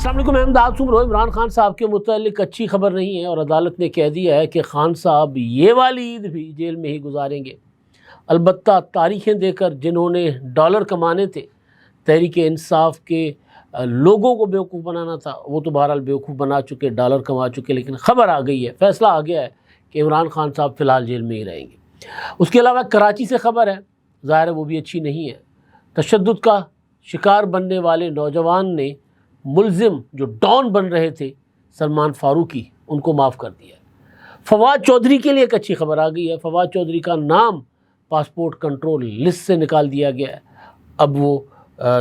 السلام علیکم، میں امداد عمر ہوں۔ عمران خان صاحب کے متعلق اچھی خبر نہیں ہے اور عدالت نے کہہ دیا ہے کہ خان صاحب یہ والی عید بھی جیل میں ہی گزاریں گے۔ البتہ تاریخیں دے کر جنہوں نے ڈالر کمانے تھے، تحریک انصاف کے لوگوں کو بیوقوف بنانا تھا، وہ تو بہرحال بیوقوف بنا چکے، ڈالر کما چکے، لیکن خبر آ گئی ہے، فیصلہ آ گیا ہے کہ عمران خان صاحب فی الحال جیل میں ہی رہیں گے۔ اس کے علاوہ کراچی سے خبر ہے، ظاہر ہے وہ بھی اچھی نہیں ہے۔ تشدد کا شکار بننے والے نوجوان نے ملزم جو ڈان بن رہے تھے سلمان فاروقی، ان کو معاف کر دیا ہے۔ فواد چودھری کے لیے ایک اچھی خبر آ گئی ہے، فواد چودھری کا نام پاسپورٹ کنٹرول لسٹ سے نکال دیا گیا ہے، اب وہ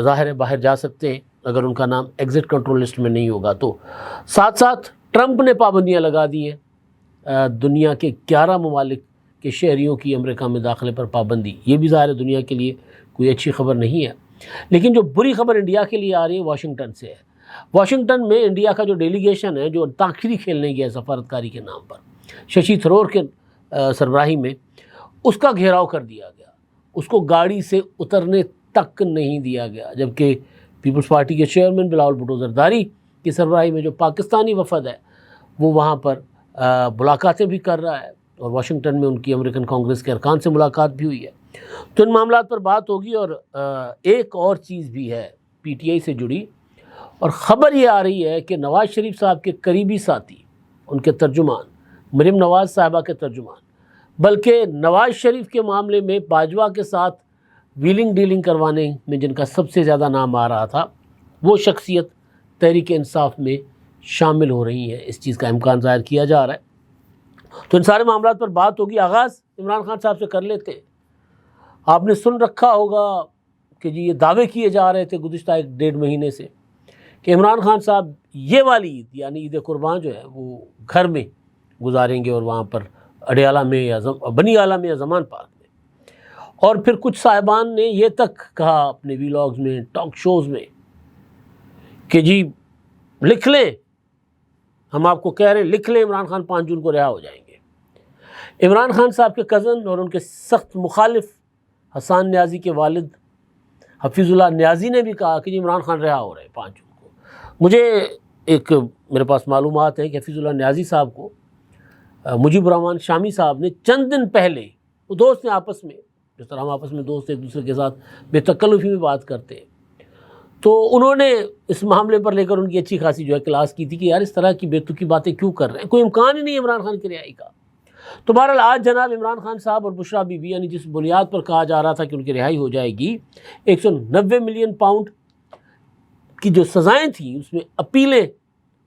ظاہر ہے باہر جا سکتے ہیں اگر ان کا نام ایگزٹ کنٹرول لسٹ میں نہیں ہوگا تو۔ ساتھ ساتھ ٹرمپ نے پابندیاں لگا دی ہیں، دنیا کے 11 ممالک کے شہریوں کی امریکہ میں داخلے پر پابندی، یہ بھی ظاہر ہے دنیا کے لیے کوئی اچھی خبر نہیں ہے۔ لیکن جو بری خبر انڈیا کے لیے آ رہی ہے واشنگٹن سے ہے۔ واشنگٹن میں انڈیا کا جو ڈیلیگیشن ہے، جو انتاکشری کھیلنے گیا سفارتکاری کے نام پر ششی تھرور کے سربراہی میں، اس کا گھیراؤ کر دیا گیا، اس کو گاڑی سے اترنے تک نہیں دیا گیا، جبکہ پیپلز پارٹی کے چیئرمین بلاول بھٹو زرداری کی سربراہی میں جو پاکستانی وفد ہے وہ وہاں پر ملاقاتیں بھی کر رہا ہے، اور واشنگٹن میں ان کی امریکن کانگریس کے ارکان سے ملاقات بھی ہوئی ہے۔ تو ان معاملات پر بات ہوگی، اور ایک اور چیز بھی ہے پی ٹی آئی سے جڑی، اور خبر یہ آ رہی ہے کہ نواز شریف صاحب کے قریبی ساتھی، ان کے ترجمان، مریم نواز صاحبہ کے ترجمان، بلکہ نواز شریف کے معاملے میں باجوہ کے ساتھ ویلنگ ڈیلنگ کروانے میں جن کا سب سے زیادہ نام آ رہا تھا، وہ شخصیت تحریک انصاف میں شامل ہو رہی ہیں، اس چیز کا امکان ظاہر کیا جا رہا ہے۔ تو ان سارے معاملات پر بات ہوگی۔ آغاز عمران خان صاحب سے کر لیتے ہیں۔ آپ نے سن رکھا ہوگا کہ جی یہ دعوے کیے جا رہے تھے گزشتہ 1-1.5 مہینے سے کہ عمران خان صاحب یہ والی عید یعنی عید قربان جو ہے وہ گھر میں گزاریں گے، اور وہاں پر اڈیالہ میں یا بنی اعلیٰ میں یا زمان پارک میں۔ اور پھر کچھ صاحبان نے یہ تک کہا اپنے ویلاگز میں، ٹاک شوز میں، کہ جی لکھ لیں، ہم آپ کو کہہ رہے ہیں لکھ لیں، عمران خان 5 جون کو رہا ہو جائیں گے۔ عمران خان صاحب کے کزن اور ان کے سخت مخالف حسان نیازی کے والد حفیظ اللہ نیازی نے بھی کہا کہ جی عمران خان رہا ہو رہے ہیں 5 جون کو۔ مجھے میرے پاس معلومات ہے کہ حفیظ اللہ نیازی صاحب کو مجیب الرحمان شامی صاحب نے چند دن پہلے، وہ دوست ہیں آپس میں، جس طرح ہم آپس میں دوست ایک دوسرے کے ساتھ بے تکلفی میں بات کرتے ہیں، تو انہوں نے اس معاملے پر لے کر ان کی اچھی خاصی جو ہے کلاس کی تھی کہ یار اس طرح کی بے تکی باتیں کیوں کر رہے ہیں، کوئی امکان ہی نہیں ہے عمران خان کی رہائی کا۔ تو بہرحال آج جناب عمران خان صاحب اور بشریٰ بی بی، یعنی جس بنیاد پر کہا جا رہا تھا کہ ان کی رہائی ہو جائے گی، 190 ملین پاؤنڈ کی جو سزائیں تھیں اس میں اپیلیں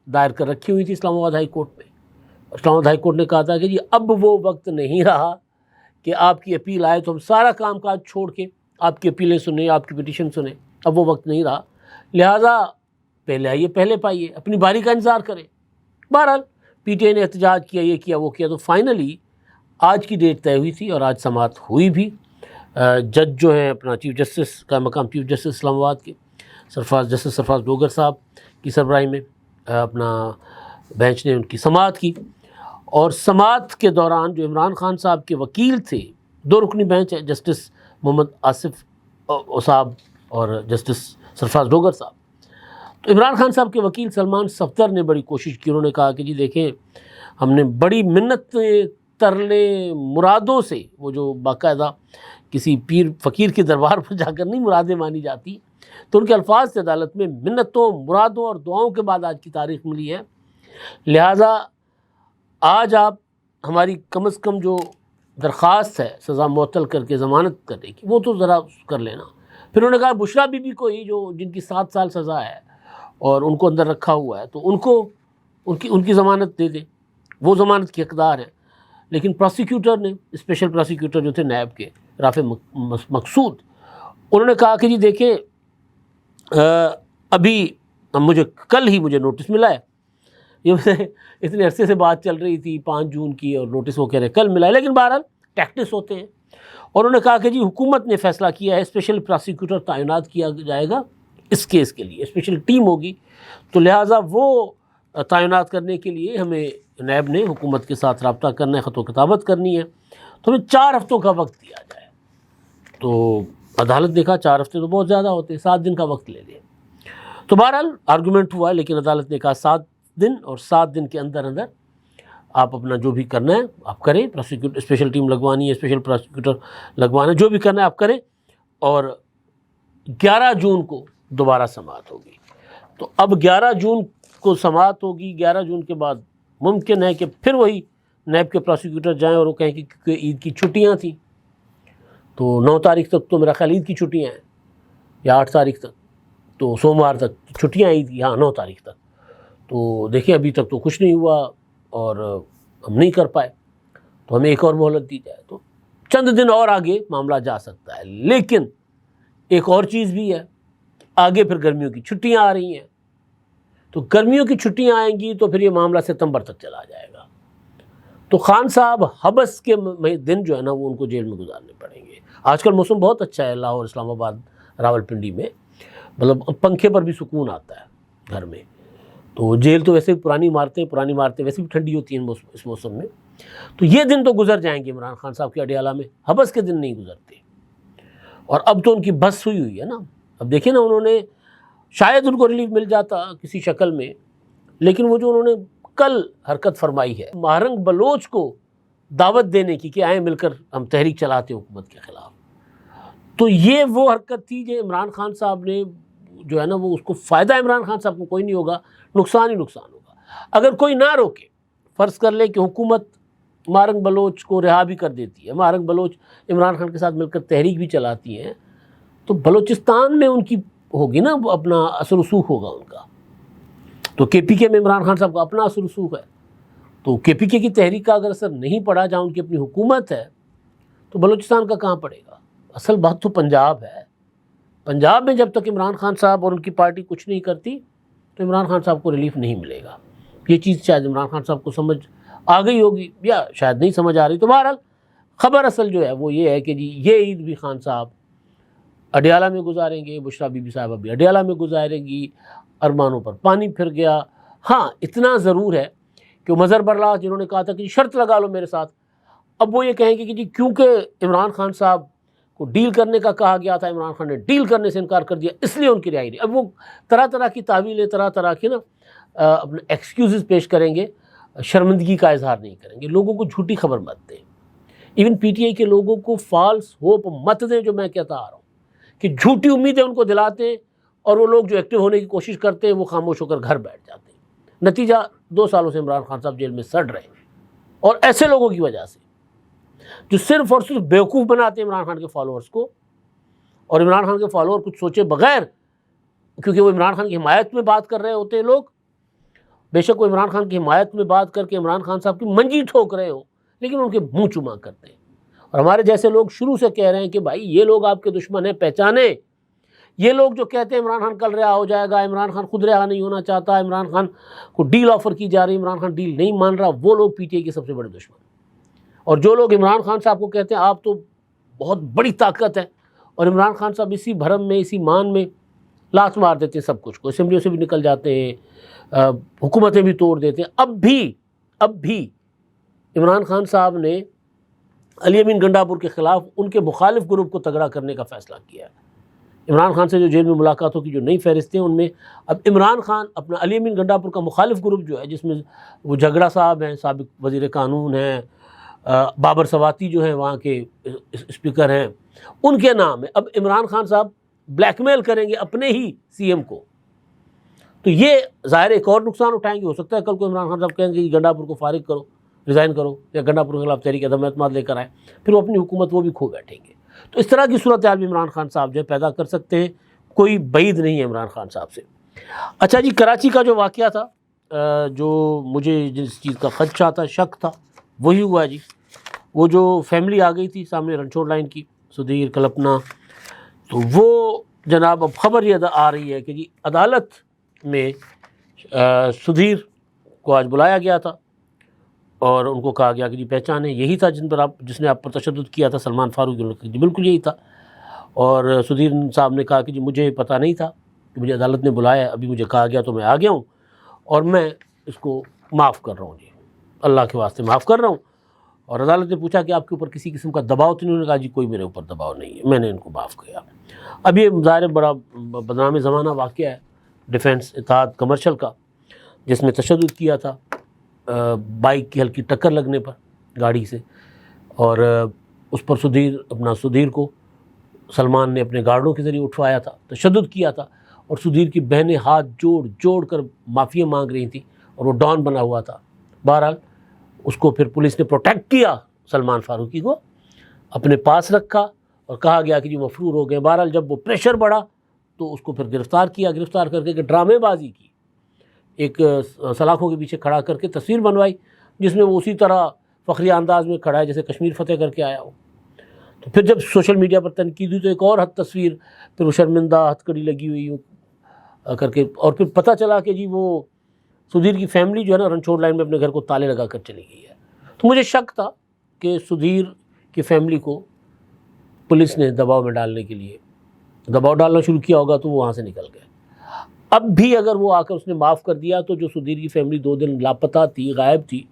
دائر کر رکھی ہوئی تھی اسلام آباد ہائی کورٹ میں۔ اسلام آباد ہائی کورٹ نے کہا تھا کہ جی اب وہ وقت نہیں رہا کہ آپ کی اپیل آئے تو ہم سارا کام کاج چھوڑ کے آپ کی اپیلیں سنیں، آپ کی پٹیشن سنیں، اب وہ وقت نہیں رہا، لہٰذا پہلے آئیے پہلے پائیے، اپنی باری کا انتظار کریں۔ بہرحال پی ٹی آئی نے احتجاج کیا، یہ کیا وہ کیا، تو فائنلی آج کی ڈیٹ طے ہوئی تھی اور آج سماعت ہوئی بھی۔ جج جو ہیں اپنا چیف جسٹس کا مقام چیف جسٹس اسلام آباد کے جسٹس سرفراز ڈوگر صاحب کی سربراہی میں اپنا بینچ نے ان کی سماعت کی، اور سماعت کے دوران جو عمران خان صاحب کے وکیل تھے، 2 رکنی بینچ ہے، جسٹس محمد آصف صاحب اور جسٹس سرفراز ڈوگر صاحب، تو عمران خان صاحب کے وکیل سلمان صفدر نے بڑی کوشش کی۔ انہوں نے کہا کہ جی دیکھیں، ہم نے بڑی منت ترلے مرادوں سے، وہ جو باقاعدہ کسی پیر فقیر کے دربار پر جا کر نہیں مرادیں مانی جاتی، تو ان کے الفاظ سے عدالت میں منتوں، مرادوں اور دعاؤں کے بعد آج کی تاریخ ملی ہے، لہٰذا آج آپ ہماری کم از کم جو درخواست ہے سزا معطل کر کے ضمانت کرنے کی، وہ تو ذرا کر لینا۔ پھر انہوں نے کہا بشریٰ بی بی کو ہی، جو جن کی 7 سال سزا ہے اور ان کو اندر رکھا ہوا ہے، تو ان کو ان کی ضمانت دے دیں، وہ ضمانت کی حقدار ہے۔ لیکن پراسیکیوٹر نے، اسپیشل پراسیکیوٹر جو تھے نیب کے رافع مقصود، انہوں نے کہا کہ جی دیکھیں ابھی کل ہی مجھے نوٹس ملا ہے، یہ اتنے عرصے سے بات چل رہی تھی 5 جون کی، اور نوٹس وہ کہہ رہے کل ملا ہے، لیکن بہرحال ٹیکٹس ہوتے ہیں۔ اور انہوں نے کہا کہ جی حکومت نے فیصلہ کیا ہے اسپیشل پراسیکیوٹر تعینات کیا جائے گا اس کیس کے لیے، اسپیشل ٹیم ہوگی، تو لہٰذا وہ تعینات کرنے کے لیے ہمیں نیب نے حکومت کے ساتھ رابطہ کرنا ہے، خط و کتابت کرنی ہے، تو ہمیں 4 ہفتوں کا وقت دیا جائے۔ تو عدالت دیکھا 4 ہفتے تو بہت زیادہ ہوتے ہیں، 7 دن کا وقت لے لیں۔ تو بہرحال آرگومنٹ ہوا، لیکن عدالت نے کہا 7 دن، اور 7 دن کے اندر اندر آپ اپنا جو بھی کرنا ہے آپ کریں، پروسیکیوٹر اسپیشل ٹیم لگوانی ہے، اسپیشل پروسیکیوٹر لگوانا ہے، جو بھی کرنا ہے آپ کریں، اور 11 جون کو دوبارہ سماعت ہوگی۔ تو اب 11 جون کو سماعت ہوگی، 11 جون کے بعد ممکن ہے کہ پھر وہی نیب کے پروسیکیوٹر جائیں اور وہ کہیں کہ کیونکہ عید کی چھٹیاں تھیں، تو 9 تاریخ تک تو میرا خیال عید کی چھٹیاں ہیں، یا 8 تاریخ تک، تو سوموار تک چھٹیاں عید کی، ہاں 9 تاریخ تک۔ تو دیکھیں ابھی تک تو کچھ نہیں ہوا اور ہم نہیں کر پائے، تو ہمیں ایک اور مہلت دی جائے، تو چند دن اور آگے معاملہ جا سکتا ہے۔ لیکن ایک اور چیز بھی ہے، آگے پھر گرمیوں کی چھٹیاں آ رہی ہیں، تو گرمیوں کی چھٹیاں آئیں گی تو پھر یہ معاملہ ستمبر تک چلا جائے گا، تو خان صاحب حبس کے دن جو ہے نا وہ ان کو جیل میں گزارنے پڑیں گے۔ آج کل موسم بہت اچھا ہے لاہور، اسلام آباد، راولپنڈی میں، مطلب پنکھے پر بھی سکون آتا ہے گھر میں، تو جیل تو ویسے پرانی عمارتیں ویسے بھی ٹھنڈی ہوتی ہیں اس موسم میں، تو یہ دن تو گزر جائیں گے عمران خان صاحب کے اڈیالہ میں، حبس کے دن نہیں گزرتے۔ اور اب تو ان کی بس ہوئی ہے نا، اب دیکھیں نا، انہوں نے شاید ان کو ریلیف مل جاتا کسی شکل میں، لیکن وہ جو انہوں نے کل حرکت فرمائی ہے مہرنگ بلوچ کو دعوت دینے کی کہ آئیں مل کر ہم تحریک چلاتے ہیں حکومت کے خلاف، تو یہ وہ حرکت تھی جو عمران خان صاحب نے جو ہے نا وہ اس کو فائدہ عمران خان صاحب کو کوئی نہیں ہوگا، نقصان ہی نقصان ہوگا۔ اگر کوئی نہ روکے، فرض کر لے کہ حکومت مہرنگ بلوچ کو رہا بھی کر دیتی ہے، مہرنگ بلوچ عمران خان کے ساتھ مل کر تحریک بھی چلاتی ہیں، تو بلوچستان میں ان کی ہوگی نا اپنا اثر رسوخ ہوگا ان کا، تو کے پی کے میں عمران خان صاحب کا اپنا اثر رسوخ ہے، تو کے پی کے کی تحریک کا اگر اثر نہیں پڑا جہاں ان کی اپنی حکومت ہے، تو بلوچستان کا کہاں پڑے گا؟ اصل بات تو پنجاب ہے، پنجاب میں جب تک عمران خان صاحب اور ان کی پارٹی کچھ نہیں کرتی تو عمران خان صاحب کو ریلیف نہیں ملے گا۔ یہ چیز شاید عمران خان صاحب کو سمجھ آ گئی ہوگی یا شاید نہیں سمجھ آ رہی، تو بہرحال خبر اصل جو ہے وہ یہ ہے کہ جی یہ عید بھی خان صاحب اڈیالہ میں گزاریں گے، بشریٰ بی بی صاحبہ بھی اڈیالہ میں گزارے گی، ارمانوں پر پانی پھر گیا۔ ہاں اتنا ضرور ہے کہ مظہر برلاس جنہوں نے کہا تھا کہ شرط لگا لو میرے ساتھ، اب وہ یہ کہیں گے کہ جی کیونکہ عمران خان صاحب کو ڈیل کرنے کا کہا گیا تھا، عمران خان نے ڈیل کرنے سے انکار کر دیا، اس لیے ان کی رہائی نہیں۔ اب وہ طرح طرح کی تعویلیں، طرح طرح کی نا اپنے ایکسکیوزز پیش کریں گے، شرمندگی کا اظہار نہیں کریں گے، لوگوں کو جھوٹی خبر مت دیں، ایون پی ٹی آئی کے لوگوں کو فالس ہوپ مت دیں، جو میں کہتا آ رہا ہوں کہ جھوٹی امیدیں ان کو دلاتے ہیں، اور وہ لوگ جو ایکٹیو ہونے کی کوشش کرتے ہیں وہ خاموش ہو کر گھر بیٹھ جاتے ہیں۔ نتیجہ 2 سالوں سے عمران خان صاحب جیل میں سڑ رہے ہیں، اور ایسے لوگوں کی وجہ سے جو صرف اور صرف بیوقوف بناتے ہیں عمران خان کے فالوورز کو، اور عمران خان کے فالوور کچھ سوچے بغیر، کیونکہ وہ عمران خان کی حمایت میں بات کر رہے ہوتے ہیں لوگ، بے شک وہ عمران خان کی حمایت میں بات کر کے عمران خان صاحب کی منجی ٹھوک رہے ہو، لیکن ان کے منہ چما کرتے ہیں۔ اور ہمارے جیسے لوگ شروع سے کہہ رہے ہیں کہ بھائی یہ لوگ آپ کے دشمن ہیں، پہچانے۔ یہ لوگ جو کہتے ہیں عمران خان کل رہا ہو جائے گا، عمران خان خود رہا نہیں ہونا چاہتا، عمران خان کو ڈیل آفر کی جا رہی، عمران خان ڈیل نہیں مان رہا، وہ لوگ پی ٹی آئی کے سب سے بڑے دشمن۔ اور جو لوگ عمران خان صاحب کو کہتے ہیں آپ تو بہت بڑی طاقت ہے، اور عمران خان صاحب اسی بھرم میں، اسی مان میں لات مار دیتے ہیں سب کچھ کو، اسمبلیوں سے بھی نکل جاتے ہیں، حکومتیں بھی توڑ دیتے ہیں۔ اب بھی عمران خان صاحب نے علی امین گنڈاپور کے خلاف ان کے مخالف گروپ کو تگڑا کرنے کا فیصلہ کیا ہے۔ عمران خان سے جو جیل میں ملاقاتوں کی جو نئی فہرستیں ان میں اب عمران خان اپنا علی امین گنڈاپور کا مخالف گروپ جو ہے، جس میں وہ جھگڑا صاحب ہیں، سابق وزیر قانون ہیں، بابر سواتی جو ہیں وہاں کے اسپیکر ہیں، ان کے نام ہے، اب عمران خان صاحب بلیک میل کریں گے اپنے ہی سی ایم کو، تو یہ ظاہر ایک اور نقصان اٹھائیں گے۔ ہو سکتا ہے کل کو عمران خان صاحب کہیں گے کہ گنڈاپور کو فارغ کرو، ریزائن کرو، یا گنڈاپور کے خلاف تحریک عدم اعتماد لے کر آئیں، پھر وہ اپنی حکومت وہ بھی کھو بیٹھیں گے۔ تو اس طرح کی صورتحال بھی عمران خان صاحب جو ہے پیدا کر سکتے ہیں، کوئی بعید نہیں ہے عمران خان صاحب سے۔ اچھا جی، کراچی کا جو واقعہ تھا، جو مجھے جس چیز کا خدشہ تھا، شک تھا، وہی ہوا جی۔ وہ جو فیملی آ گئی تھی سامنے رنچوڑ لائن کی، سدھیر کلپنا، تو وہ جناب اب خبر یہ آ رہی ہے کہ جی عدالت میں سدھیر کو آج بلایا گیا تھا، اور ان کو کہا گیا کہ جی پہچانے یہی تھا جس نے آپ پر تشدد کیا تھا، سلمان فاروقی، جی بالکل یہی تھا۔ اور سدھیر صاحب نے کہا کہ جی مجھے پتہ نہیں تھا کہ مجھے عدالت نے بلایا، ابھی مجھے کہا گیا تو میں آ گیا ہوں، اور میں اس کو معاف کر رہا ہوں، جی اللہ کے واسطے معاف کر رہا ہوں۔ اور عدالت نے پوچھا کہ آپ کے اوپر کسی قسم کا دباؤ تو نہیں؟ انہوں نے کہا جی کوئی میرے اوپر دباؤ نہیں ہے، میں نے ان کو معاف کیا۔ اب یہ ظاہر بڑا بدنام زمانہ واقعہ ہے، ڈیفنس اتحاد کمرشل کا، جس میں تشدد کیا تھا بائک کی ہلکی ٹکر لگنے پر گاڑی سے، اور اس پر سدھیر کو سلمان نے اپنے گارڈوں کے ذریعے اٹھوایا تھا، تشدد کیا تھا، اور سدھیر کی بہنیں ہاتھ جوڑ کر معافی مانگ رہی تھیں، اور وہ ڈان بنا ہوا تھا۔ بہرحال اس کو پھر پولیس نے پروٹیکٹ کیا، سلمان فاروقی کو اپنے پاس رکھا اور کہا گیا کہ جی مفرور ہو گئے۔ بہرحال جب وہ پریشر بڑھا تو اس کو پھر گرفتار کر کے ڈرامے بازی کی، ایک سلاخوں کے پیچھے کھڑا کر کے تصویر بنوائی، جس میں وہ اسی طرح فخری انداز میں کھڑا ہے جیسے کشمیر فتح کر کے آیا ہو۔ تو پھر جب سوشل میڈیا پر تنقید ہوئی تو ایک اور تصویر، پھر وہ شرمندہ ہتھ کڑی لگی ہوئی کر کے، اور پھر پتہ چلا کہ جی وہ سدھیر کی فیملی جو ہے نا رنچوڑ لائن میں اپنے گھر کو تالے لگا کر چلی گئی ہے۔ تو مجھے شک تھا کہ سدھیر کی فیملی کو پولیس نے دباؤ میں ڈالنے کے لیے دباؤ ڈالنا شروع کیا ہوگا، تو وہ وہاں سے نکل گئے۔ اب بھی اگر وہ آ کر اس نے معاف کر دیا تو جو سدھیر کی فیملی 2 دن لاپتہ تھی، غائب تھی،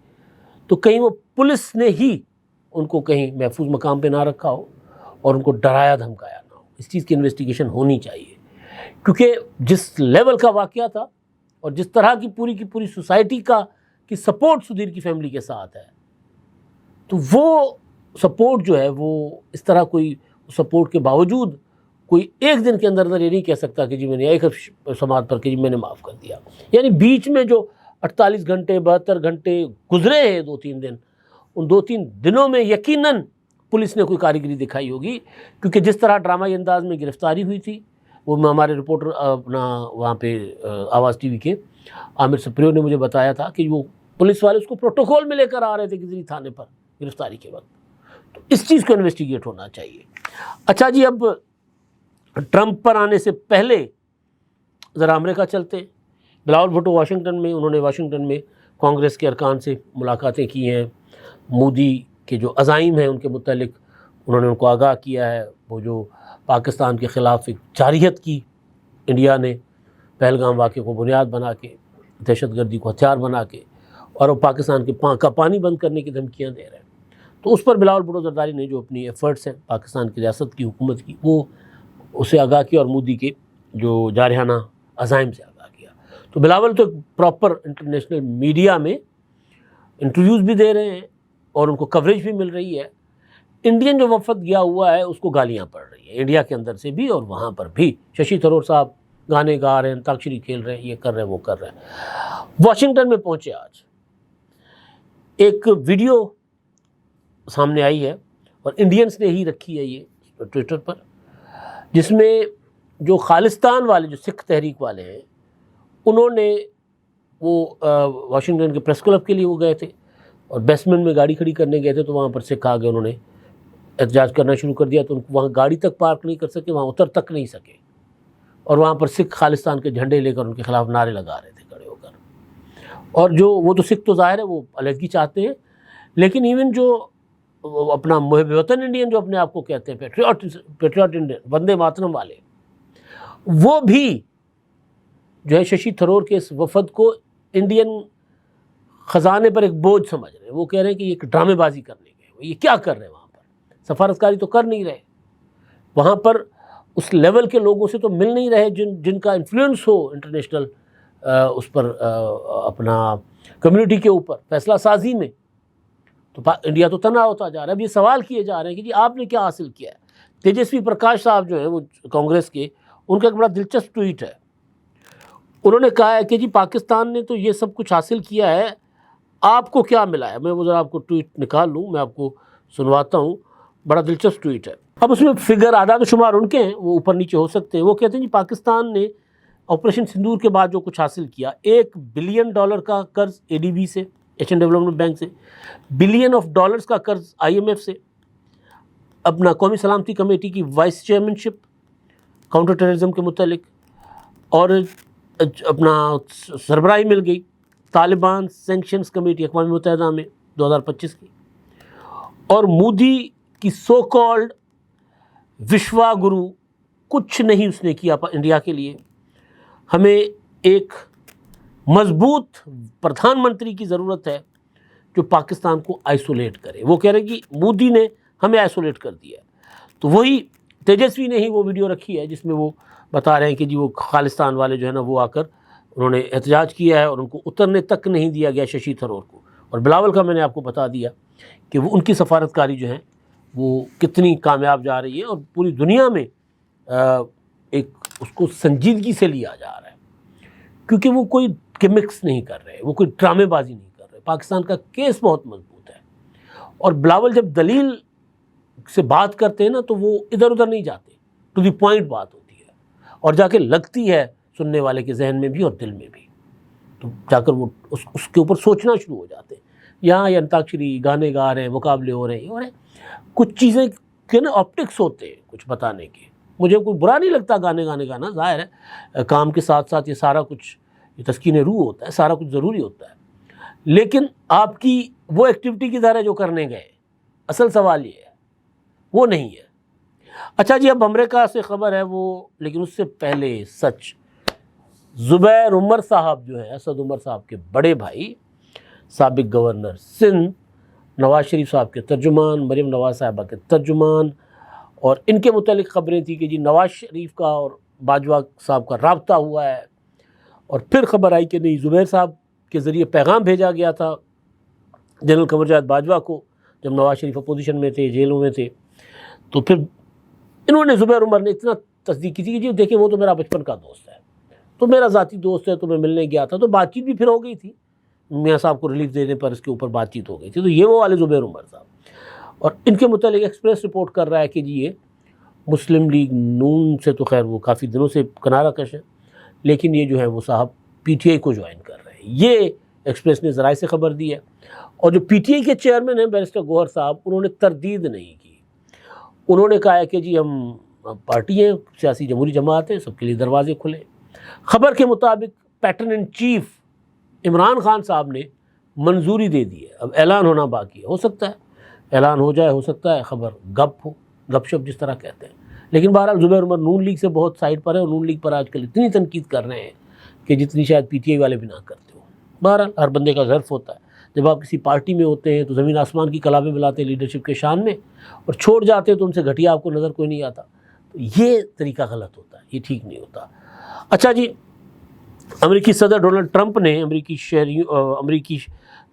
تو کہیں وہ پولیس نے ہی ان کو کہیں محفوظ مقام پہ نہ رکھا ہو اور ان کو ڈرایا دھمکایا نہ ہو۔ اس چیز کی انویسٹیگیشن ہونی چاہیے، کیونکہ جس لیول کا واقعہ تھا اور جس طرح کی پوری سوسائٹی کی سپورٹ سدھیر کی فیملی کے ساتھ ہے، تو وہ سپورٹ جو ہے وہ اس طرح کوئی سپورٹ کے باوجود کوئی ایک دن کے اندر یہ نہیں کہہ سکتا کہ جی میں نے ایک سماعت پر کہ جی میں نے معاف کر دیا۔ یعنی بیچ میں جو 48 گھنٹے 72 گھنٹے گزرے ہیں، 2-3 دن، ان 2-3 دنوں میں یقیناً پولیس نے کوئی کاریگری دکھائی ہوگی، کیونکہ جس طرح ڈرامائی انداز میں گرفتاری ہوئی تھی، وہ ہمارے رپورٹر اپنا وہاں پہ آواز ٹی وی کے عامر سپریو نے مجھے بتایا تھا کہ وہ پولیس والے اس کو پروٹوکول میں لے کر آ رہے تھے کسی تھانے پر گرفتاری کے وقت۔ تو اس چیز کو انویسٹیگیٹ ہونا چاہیے۔ اچھا جی، اب ٹرمپ پر آنے سے پہلے ذرا امریکہ چلتے ہیں۔ بلاول بھٹو انہوں نے واشنگٹن میں کانگریس کے ارکان سے ملاقاتیں کی ہیں، مودی کے جو عزائم ہیں ان کے متعلق انہوں نے ان کو آگاہ کیا ہے۔ وہ جو پاکستان کے خلاف ایک جارحیت کی انڈیا نے پہلگام واقعے کو بنیاد بنا کے، دہشت گردی کو ہتھیار بنا کے، اور وہ پاکستان کے کا پانی بند کرنے کی دھمکیاں دے رہے ہیں، تو اس پر بلاول بھٹو زرداری نے جو اپنی ایفرٹس ہیں پاکستان کی ریاست کی حکومت کی، وہ اسے آگاہ کیا اور مودی کے جو جارحانہ عزائم سے آگاہ کیا۔ تو بلاول تو ایک پراپر انٹرنیشنل میڈیا میں انٹرویوز بھی دے رہے ہیں اور ان کو کوریج بھی مل رہی ہے۔ انڈین جو وفد گیا ہوا ہے اس کو گالیاں پڑ رہی ہیں، انڈیا کے اندر سے بھی اور وہاں پر بھی۔ ششی تھرور صاحب گانے گا رہے ہیں، انتاکشری کھیل رہے ہیں، یہ کر رہے ہیں، وہ کر رہے ہیں۔ واشنگٹن میں پہنچے آج، ایک ویڈیو سامنے آئی ہے اور انڈینس نے ہی رکھی ہے یہ ٹویٹر پر، جس میں جو خالصتان والے، جو سکھ تحریک والے ہیں، انہوں نے وہ واشنگٹن کے پریس کلب کے لیے وہ گئے تھے اور بیسمنٹ میں گاڑی کھڑی کرنے گئے تھے، تو وہاں پر سکھ آ گئے، انہوں نے احتجاج کرنا شروع کر دیا، تو وہاں گاڑی تک پارک نہیں کر سکے، وہاں اتر تک نہیں سکے، اور وہاں پر سکھ خالصتان کے جھنڈے لے کر ان کے خلاف نعرے لگا رہے تھے کھڑے ہو کر۔ اور جو وہ تو سکھ تو ظاہر ہے وہ علیحدگی چاہتے ہیں، لیکن ایون جو اپنا محب وطن انڈین جو اپنے آپ کو کہتے ہیں، پیٹریوٹ انڈین، وندے ماترم والے، وہ بھی جو ہے ششی تھرور کے اس وفد کو انڈین خزانے پر ایک بوجھ سمجھ رہے ہیں۔ وہ کہہ رہے ہیں کہ یہ ایک ڈرامے بازی کرنے گئے، یہ کیا کر رہے ہیں وہاں پر، سفارتکاری تو کر نہیں رہے، وہاں پر اس لیول کے لوگوں سے تو مل نہیں رہے جن کا انفلوئنس ہو انٹرنیشنل اس پر اپنا کمیونٹی کے اوپر فیصلہ سازی میں۔ تو انڈیا تو تنہا ہوتا جا رہا ہے۔ اب یہ سوال کیے جا رہے ہیں کہ جی آپ نے کیا حاصل کیا ہے۔ تیجسوی پرکاش صاحب جو ہیں وہ کانگریس کے، ان کا ایک بڑا دلچسپ ٹویٹ ہے۔ انہوں نے کہا ہے کہ جی پاکستان نے تو یہ سب کچھ حاصل کیا ہے، آپ کو کیا ملا ہے؟ میں وہ ذرا آپ کو ٹویٹ نکال لوں، میں آپ کو سنواتا ہوں، بڑا دلچسپ ٹویٹ ہے۔ اب اس میں فگر اعداد و شمار ان کے ہیں، وہ اوپر نیچے ہو سکتے ہیں۔ وہ کہتے ہیں جی پاکستان نے آپریشن سندور کے بعد جو کچھ حاصل کیا، $1 بلین کا قرض ADB سے، ایشین ڈیولپمنٹ بینک سے، $1 بلین کا قرض IMF سے، اپنا قومی سلامتی کمیٹی کی وائس چیئرمین شپ کاؤنٹر ٹیررزم کے متعلق، اور اپنا سربراہی مل گئی طالبان سینکشنز کمیٹی اقوام متحدہ میں 2025 کی، اور مودی کی سو کالڈ وشوا گرو، کچھ نہیں اس نے کیا انڈیا کے لیے۔ ہمیں ایک مضبوط پردھان منتری کی ضرورت ہے جو پاکستان کو آئسولیٹ کرے۔ وہ کہہ رہے ہیں کہ مودی نے ہمیں آئسولیٹ کر دیا ہے۔ تو وہی تیجسوی نے ہی وہ ویڈیو رکھی ہے جس میں وہ بتا رہے ہیں کہ جی وہ خالصتان والے جو ہے نا وہ آ کر انہوں نے احتجاج کیا ہے اور ان کو اترنے تک نہیں دیا گیا ششی تھرور کو. اور بلاول کا میں نے آپ کو بتا دیا کہ وہ ان کی سفارتکاری جو ہے وہ کتنی کامیاب جا رہی ہے اور پوری دنیا میں ایک اس کو سنجیدگی سے لیا جا رہا ہے، کیونکہ وہ کوئی گمکس نہیں کر رہے، وہ کوئی ڈرامے بازی نہیں کر رہے. پاکستان کا کیس بہت مضبوط ہے اور بلاول جب دلیل سے بات کرتے ہیں نا تو وہ ادھر ادھر نہیں جاتے، ٹو دی پوائنٹ بات ہوتی ہے اور جا کے لگتی ہے سننے والے کے ذہن میں بھی اور دل میں بھی، تو جا کر وہ اس کے اوپر سوچنا شروع ہو جاتے ہیں. یہاں یہ انتاکشری گانے گا رہے ہیں، مقابلے ہو رہے ہیں، کچھ چیزیں کے نا آپٹکس ہوتے ہیں کچھ بتانے کے. مجھے کوئی برا نہیں لگتا گانے گانا، ظاہر ہے کام کے ساتھ ساتھ یہ سارا کچھ یہ تسکین روح ہوتا ہے، سارا کچھ ضروری ہوتا ہے، لیکن آپ کی وہ ایکٹیویٹی کی ذرا جو کرنے گئے، اصل سوال یہ ہے وہ نہیں ہے. اچھا جی، اب امریکہ سے خبر ہے وہ، لیکن اس سے پہلے سچ زبیر عمر صاحب جو ہے اسد عمر صاحب کے بڑے بھائی، سابق گورنر سندھ، نواز شریف صاحب کے ترجمان، مریم نواز صاحبہ کے ترجمان، اور ان کے متعلق خبریں تھیں کہ جی نواز شریف کا اور باجوہ صاحب کا رابطہ ہوا ہے. اور پھر خبر آئی کہ نہیں، زبیر صاحب کے ذریعے پیغام بھیجا گیا تھا جنرل قمر جاوید باجوہ کو جب نواز شریف اپوزیشن میں تھے، جیلوں میں تھے. تو پھر انہوں نے، زبیر عمر نے اتنا تصدیق کی تھی کہ جی دیکھیں وہ تو میرا بچپن کا دوست ہے، تو میرا ذاتی دوست ہے، تو میں ملنے گیا تھا، تو بات چیت بھی پھر ہو گئی تھی، میاں صاحب کو ریلیف دینے پر اس کے اوپر بات چیت ہو گئی تھی. تو یہ وہ والے زبیر عمر صاحب، اور ان کے متعلق ایکسپریس رپورٹ کر رہا ہے کہ جی یہ مسلم لیگ نون سے تو خیر وہ کافی دنوں سے کنارہ کش ہے، لیکن یہ جو ہے وہ صاحب پی ٹی آئی کو جوائن کر رہے ہیں. یہ ایکسپریس نے ذرائع سے خبر دی ہے. اور جو پی ٹی آئی کے چیئرمین ہیں بیرسٹر گوہر صاحب، انہوں نے تردید نہیں کی. انہوں نے کہا ہے کہ جی ہم پارٹی ہیں، سیاسی جمہوری جماعت ہے، سب کے لیے دروازے کھلے. خبر کے مطابق pattern in chief Imran Khan صاحب نے منظوری دے دی ہے، اب اعلان ہونا باقی ہے. ہو سکتا ہے اعلان ہو جائے، ہو سکتا ہے خبر گپ ہو، گپ شپ جس طرح کہتے ہیں. لیکن بہرحال زبیر عمر نون لیگ سے بہت سائڈ پر ہے اور نون لیگ پر آج کل اتنی تنقید کر رہے ہیں کہ جتنی شاید پی ٹی آئی والے بھی نہ کرتے ہو. بہرحال ہر بندے کا ظرف ہوتا ہے. جب آپ کسی پارٹی میں ہوتے ہیں تو زمین آسمان کی کلابیں ملاتے ہیں لیڈرشپ کے شان میں، اور چھوڑ جاتے ہیں تو ان سے گھٹیا آپ کو نظر کوئی نہیں آتا. تو یہ طریقہ غلط ہوتا ہے، یہ ٹھیک نہیں ہوتا. اچھا جی، امریکی صدر ڈونلڈ ٹرمپ نے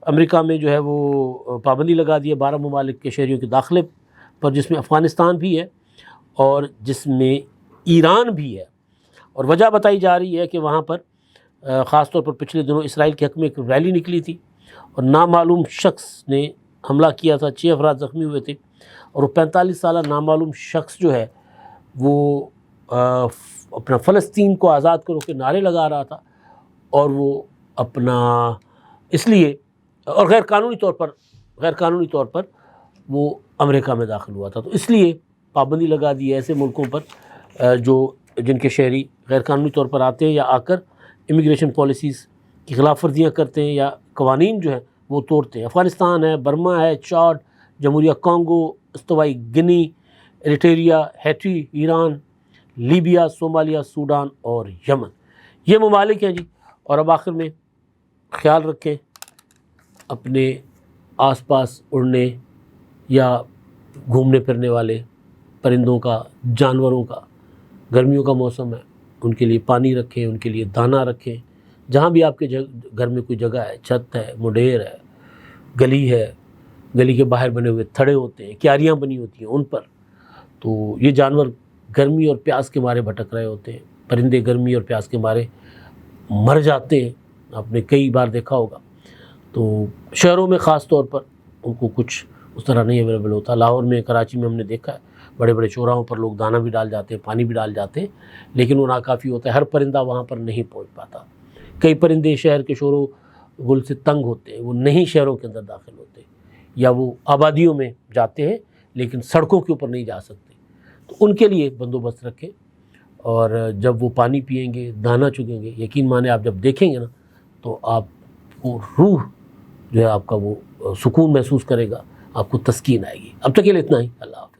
امریکہ میں جو ہے وہ پابندی لگا دی ہے 12 ممالک کے شہریوں کے داخلے پر، جس میں افغانستان بھی ہے اور جس میں ایران بھی ہے. اور وجہ بتائی جا رہی ہے کہ وہاں پر خاص طور پر پچھلے دنوں اسرائیل کے حق میں ایک ریلی نکلی تھی اور نامعلوم شخص نے حملہ کیا تھا، 6 افراد زخمی ہوئے تھے. اور وہ 45 سالہ نامعلوم شخص جو ہے وہ اپنا فلسطین کو آزاد کرو کے نعرے لگا رہا تھا، اور وہ اپنا اس لیے اور غیر قانونی طور پر وہ امریکہ میں داخل ہوا تھا. تو اس لیے پابندی لگا دی ہے ایسے ملکوں پر جن کے شہری غیر قانونی طور پر آتے ہیں یا آ کر امیگریشن پالیسیز کی خلاف ورزیاں کرتے ہیں یا قوانین جو ہیں وہ توڑتے ہیں. افغانستان ہے، برما ہے، چاڈ، جمہوریہ کانگو، استوائی Guinea, Eritrea, Haiti, Iran, Libya, Somalia, Sudan اور یمن، یہ ممالک ہیں جی. اور اب آخر میں خیال رکھیں اپنے آس پاس اڑنے یا گھومنے پھرنے والے پرندوں کا، جانوروں کا. گرمیوں کا موسم ہے، ان کے لیے پانی رکھیں، ان کے لیے دانہ رکھیں. جہاں بھی آپ کے گھر میں کوئی جگہ ہے، چھت ہے، مڈیر ہے، گلی ہے، گلی کے باہر بنے ہوئے تھڑے ہوتے ہیں، کیاریاں بنی ہوتی ہیں ان پر، تو یہ جانور گرمی اور پیاس کے مارے بھٹک رہے ہوتے ہیں. پرندے گرمی اور پیاس کے مارے مر جاتے ہیں، آپ نے کئی بار دیکھا ہوگا. تو شہروں میں خاص طور پر ان کو کچھ اس طرح نہیں اویلیبل ہوتا. لاہور میں، کراچی میں ہم نے دیکھا ہے بڑے بڑے چوراہوں پر لوگ دانہ بھی ڈال جاتے ہیں، پانی بھی ڈال جاتے ہیں، لیکن وہ ناکافی ہوتا ہے. ہر پرندہ وہاں پر نہیں پہنچ پاتا. کئی پرندے شہر کے شور و گل سے تنگ ہوتے ہیں، وہ نہیں شہروں کے اندر داخل ہوتے، یا وہ آبادیوں میں جاتے ہیں لیکن سڑکوں کے اوپر نہیں جا سکتے. تو ان کے لیے بندوبست رکھیں، اور جب وہ پانی پئیں گے، دانہ چگیں گے، یقین مانیں آپ جب دیکھیں گے نا تو آپ کو روح جو ہے آپ کا وہ سکون محسوس کرے گا، آپ کو تسکین آئے گی. اب تک کے لیے اتنا ہی. اللہ حافظ.